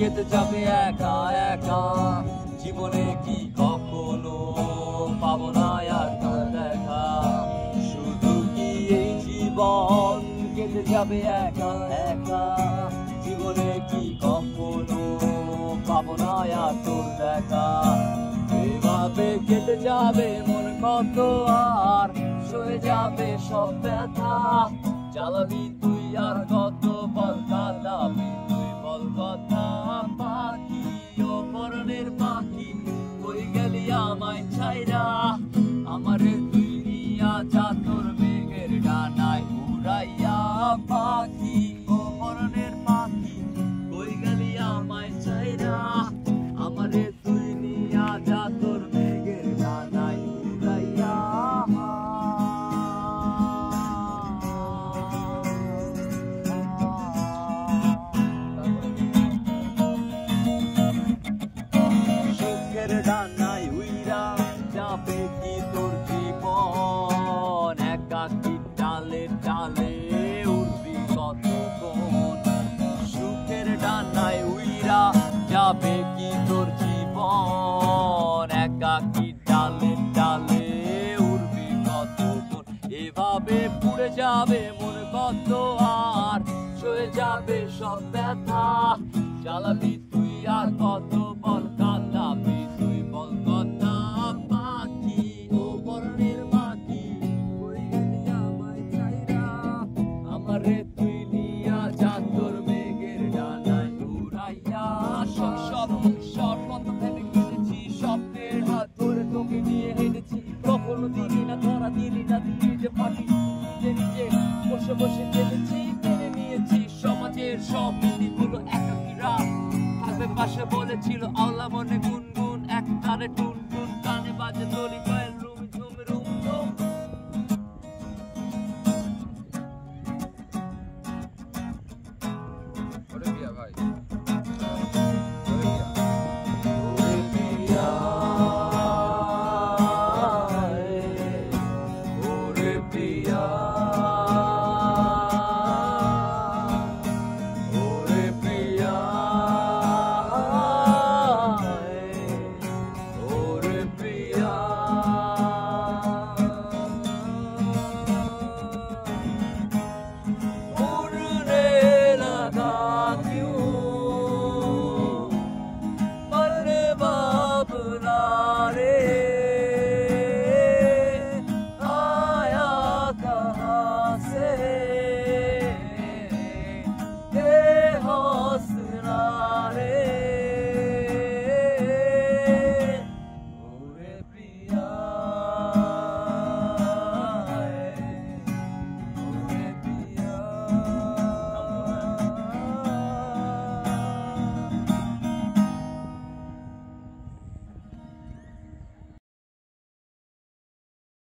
কেটে যাবে একা একা, জীবনে কি কখনো পাবো না আর তোর দেখা। শুধু কি এই জীবন কেটে যাবে একা একা, জীবনে কি কখনো পাবো না আর তোর দেখা। এভাবে কেটে যাবে মন কত আর সয়ে যাবে সব ব্যথা, জ্বালাবি তুই আর কত বল কাঁদাবি তুই বল কথা। পাখি ও পরনের পাখি কই গেলি আমায় ছাইরা, আমারে তুই নিয়া যা তোর মেঘের ডানায় উড়াইয়া। পাখি ও পরনের পাখি কই গেলি আমায় ছাইরা, আমারে তুই নিয়া যা তোর মেঘের ডানায় উড়াইয়া। সুখের ডানায় উইরা যাবে কি তোর জীবন, একাকী ডালে ডালে উড়বি কতক্ষণ। সুখের ডানায় উইরা যাবে কি তোর জীবন, একাকী ডালে ডালে উড়বি কতক্ষণ। এভাবে পুড়ে যাবে মন কত আর সয়ে যাবে সব ব্যথা, জ্বালাবি তুই আর কত